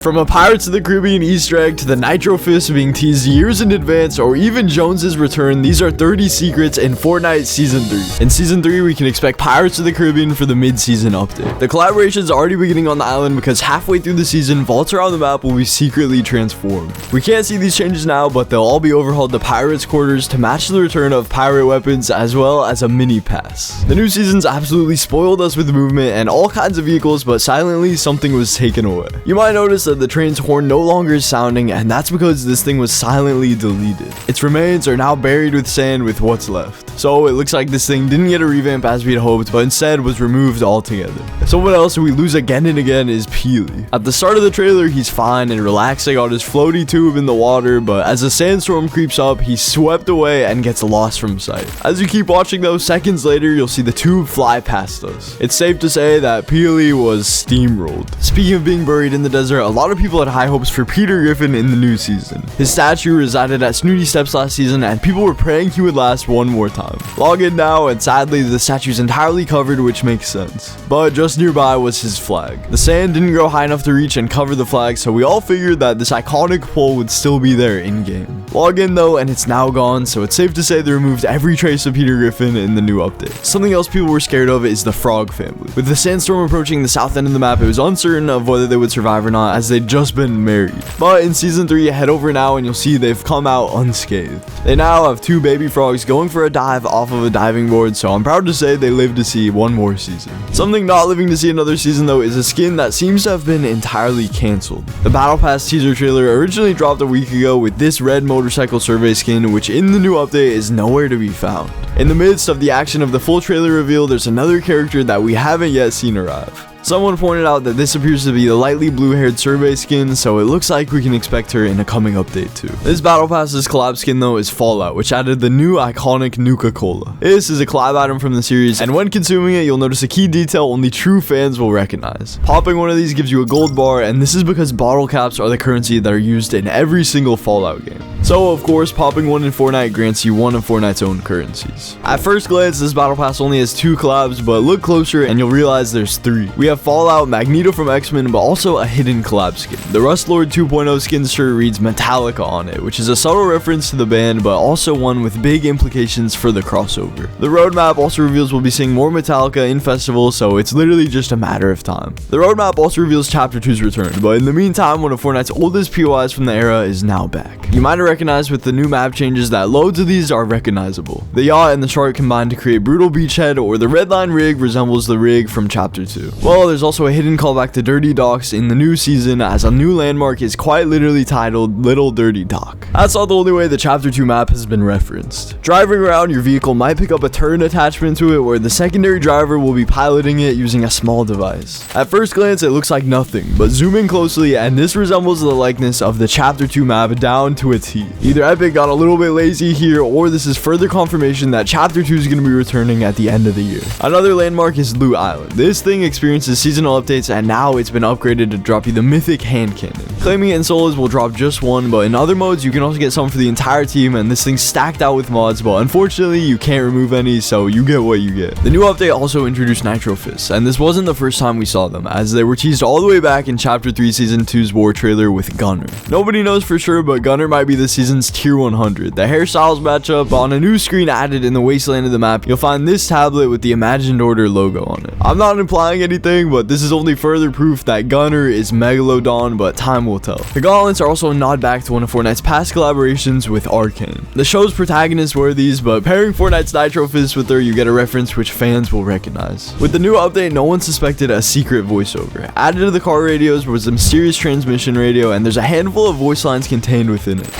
From a Pirates of the Caribbean Easter egg to the Nitro Fist being teased years in advance, or even Jones's return, these are 30 secrets in Fortnite Season 3. In Season 3, we can expect Pirates of the Caribbean for the mid-season update. The collaboration is already beginning on the island because halfway through the season, vaults around the map will be secretly transformed. We can't see these changes now, but they'll all be overhauled to Pirates quarters to match the return of pirate weapons as well as a mini pass. The new season's absolutely spoiled us with movement and all kinds of vehicles, but silently something was taken away. You might notice that the train's horn no longer is sounding, and that's because this thing was silently deleted. Its remains are now buried with sand with what's left. So it looks like this thing didn't get a revamp as we had hoped, but instead was removed altogether. Someone else who we lose again and again is Peely. At the start of the trailer, he's fine and relaxing on his floaty tube in the water, but as a sandstorm creeps up, he's swept away and gets lost from sight. As you keep watching though, seconds later, you'll see the tube fly past us. It's safe to say that Peely was steamrolled. Speaking of being buried in the desert, a lot of people had high hopes for Peter Griffin in the new season. His statue resided at Snooty Steps last season, and people were praying he would last one more time. Log in now, and sadly, the statue's entirely covered, which makes sense. But just nearby was his flag. The sand didn't grow high enough to reach and cover the flag, so we all figured that this iconic pole would still be there in-game. Log in though, and it's now gone, so it's safe to say they removed every trace of Peter Griffin in the new update. Something else people were scared of is the Frog family. With the sandstorm approaching the south end of the map, it was uncertain of whether they would survive or not, as they'd just been married. But in Season 3, head over now and you'll see they've come out unscathed. They now have two baby frogs going for a dive off of a diving board, so I'm proud to say they live to see one more season. Something not living to see another season though is a skin that seems to have been entirely cancelled. The Battle Pass teaser trailer originally dropped a week ago with this red motorcycle survey skin, which in the new update is nowhere to be found. In the midst of the action of the full trailer reveal, there's another character that we haven't yet seen arrive. Someone pointed out that this appears to be the lightly blue-haired survey skin, so it looks like we can expect her in a coming update too. This Battle Pass's collab skin though is Fallout, which added the new iconic Nuka-Cola. This is a collab item from the series, and when consuming it, you'll notice a key detail only true fans will recognize. Popping one of these gives you a gold bar, and this is because bottle caps are the currency that are used in every single Fallout game. So of course, popping one in Fortnite grants you one of Fortnite's own currencies. At first glance, this Battle Pass only has 2 collabs, but look closer and you'll realize there's 3. We have Fallout, Magneto from X-Men, but also a hidden collab skin. The Rust Lord 2.0 skin shirt reads Metallica on it, which is a subtle reference to the band, but also one with big implications for the crossover. The roadmap also reveals we'll be seeing more Metallica in festivals, so it's literally just a matter of time. The roadmap also reveals Chapter 2's return, but in the meantime, one of Fortnite's oldest POIs from the era is now back. You might have recognized with the new map changes that loads of these are recognizable. The yacht and the shark combine to create Brutal Beachhead, or the red line rig resembles the rig from Chapter 2. Well, there's also a hidden callback to Dirty Docks in the new season, as a new landmark is quite literally titled Little Dirty Dock. That's not the only way the Chapter 2 map has been referenced. Driving around, your vehicle might pick up a turn attachment to it, where the secondary driver will be piloting it using a small device. At first glance, it looks like nothing, but zoom in closely and this resembles the likeness of the Chapter 2 map down to a T. Either Epic got a little bit lazy here, or this is further confirmation that Chapter 2 is going to be returning at the end of the year. Another landmark is Loot Island. This thing experiences seasonal updates, and now it's been upgraded to drop you the mythic hand cannon. Claiming it in solos will drop just one, but in other modes you can also get some for the entire team, and this thing's stacked out with mods, but unfortunately you can't remove any, so you get what you get. The new update also introduced Nitro Fists, and this wasn't the first time we saw them, as they were teased all the way back in Chapter 3 Season 2's war trailer with Gunner. Nobody knows for sure, but Gunner might be this season's tier 100. The hairstyles match up, but on a new screen added in the wasteland of the map, you'll find this tablet with the Imagined Order logo on it. I'm not implying anything, but this is only further proof that Gunner is Megalodon, but time will tell. The gauntlets are also a nod back to one of Fortnite's past collaborations with Arcane. The show's protagonists were these, but pairing Fortnite's Nitro Fist with her, you get a reference which fans will recognize. With the new update, no one suspected a secret voiceover. Added to the car radios was a mysterious transmission radio, and there's a handful of voice lines contained within it. To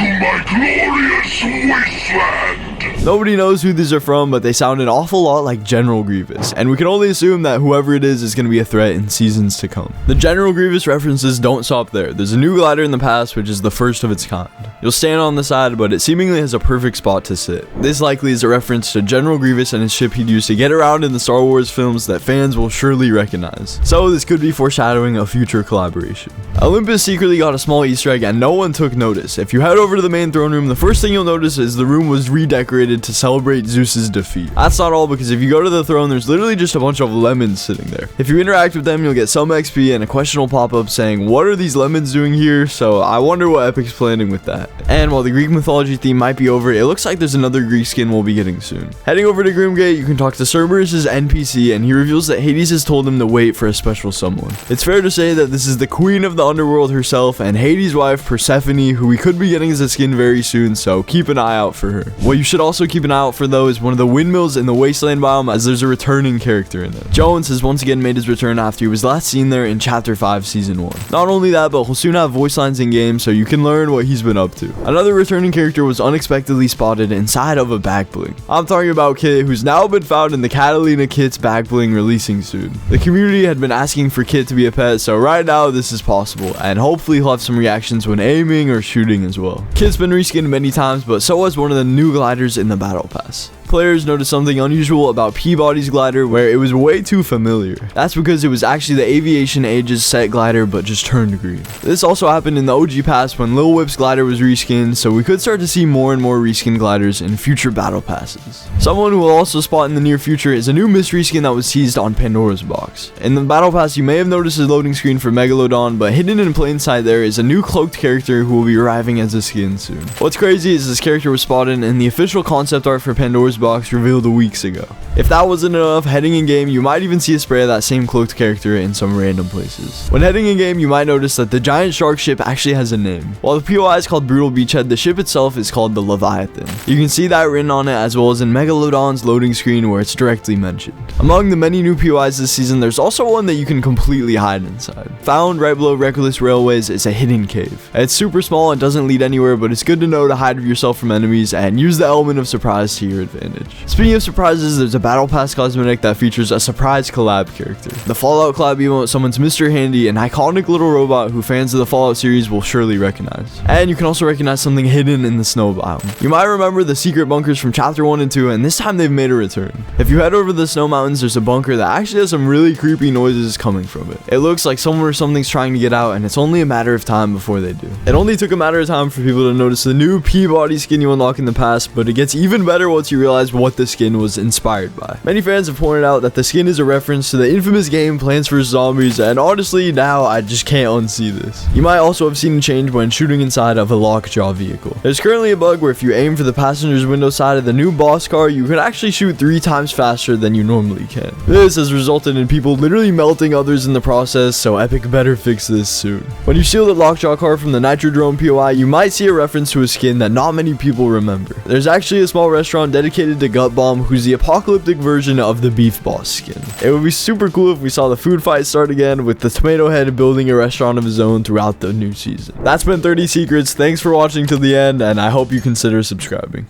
my glorious wasteland. Nobody knows who these are from, but they sound an awful lot like General Grievous, and we can only assume that whoever it is going to be a threat in seasons to come. The General Grievous references don't stop there. There's a new glider in the past, which is the first of its kind. You'll stand on the side, but it seemingly has a perfect spot to sit. This likely is a reference to General Grievous and his ship he'd use to get around in the Star Wars films that fans will surely recognize. So this could be foreshadowing a future collaboration. Olympus secretly got a small Easter egg and no one took notice. If you head over to the main throne room, the first thing you'll notice is the room was redecorated created to celebrate Zeus's defeat. That's not all, because if you go to the throne, there's literally just a bunch of lemons sitting there. If you interact with them, you'll get some XP, and a question will pop up saying, what are these lemons doing here? So I wonder what Epic's planning with that. And while the Greek mythology theme might be over, it looks like there's another Greek skin we'll be getting soon. Heading over to Grimgate, you can talk to Cerberus' NPC, and he reveals that Hades has told him to wait for a special someone. It's fair to say that this is the queen of the underworld herself and Hades' wife Persephone, who we could be getting as a skin very soon, so keep an eye out for her. What you should also keep an eye out for though is one of the windmills in the Wasteland biome, as there's a returning character in it. Jones has once again made his return after he was last seen there in Chapter 5 Season 1. Not only that, but he'll soon have voice lines in game, so you can learn what he's been up to. Another returning character was unexpectedly spotted inside of a back bling. I'm talking about Kit, who's now been found in the Catalina Kit's back bling releasing soon. The community had been asking for Kit to be a pet, so right now this is possible, and hopefully he'll have some reactions when aiming or shooting as well. Kit's been reskinned many times, but so was one of the new gliders in the battle pass. Players noticed something unusual about Peabody's glider, where it was way too familiar. That's because it was actually the Aviation Ages set glider, but just turned green. This also happened in the OG pass when Lil Whip's glider was reskinned, so we could start to see more and more reskinned gliders in future battle passes. Someone who will also spot in the near future is a new mystery skin that was teased on Pandora's box. In the battle pass, you may have noticed a loading screen for Megalodon, but hidden in plain sight there is a new cloaked character who will be arriving as a skin soon. What's crazy is this character was spotted in the official concept art for Pandora's box revealed weeks ago. If that wasn't enough, heading in game, you might even see a spray of that same cloaked character in some random places. When heading in game, you might notice that the giant shark ship actually has a name. While the POI is called Brutal Beachhead, the ship itself is called the Leviathan. You can see that written on it, as well as in Megalodon's loading screen where it's directly mentioned. Among the many new POIs this season, there's also one that you can completely hide inside. Found right below Reckless Railways is a hidden cave. It's super small and doesn't lead anywhere, but it's good to know to hide yourself from enemies and use the element of surprise to your advantage. Speaking of surprises, there's a battle pass cosmetic that features a surprise collab character. The Fallout collab emote summons Mr. Handy, an iconic little robot who fans of the Fallout series will surely recognize. And you can also recognize something hidden in the snow biome. You might remember the secret bunkers from Chapter 1 and 2, and this time they've made a return. If you head over the snow mountains, there's a bunker that actually has some really creepy noises coming from it. It looks like someone or something's trying to get out, and it's only a matter of time before they do. It only took a matter of time for people to notice the new Peabody skin you unlock in the past, but it gets even better once you realize what the skin was inspired by. Many fans have pointed out that the skin is a reference to the infamous game Plants vs. Zombies, and honestly, now I just can't unsee this. You might also have seen a change when shooting inside of a lockjaw vehicle. There's currently a bug where if you aim for the passenger's window side of the new boss car, you can actually shoot 3 times faster than you normally can. This has resulted in people literally melting others in the process, so Epic better fix this soon. When you steal the lockjaw car from the Nitrodrome POI, you might see a reference to a skin that not many people remember. There's actually a small restaurant dedicated to Gut Bomb, who's the apocalyptic version of the Beef Boss skin. It would be super cool if we saw the food fight start again, with the Tomato Head building a restaurant of his own throughout the new season. That's been 30 Secrets. Thanks for watching till the end, and I hope you consider subscribing.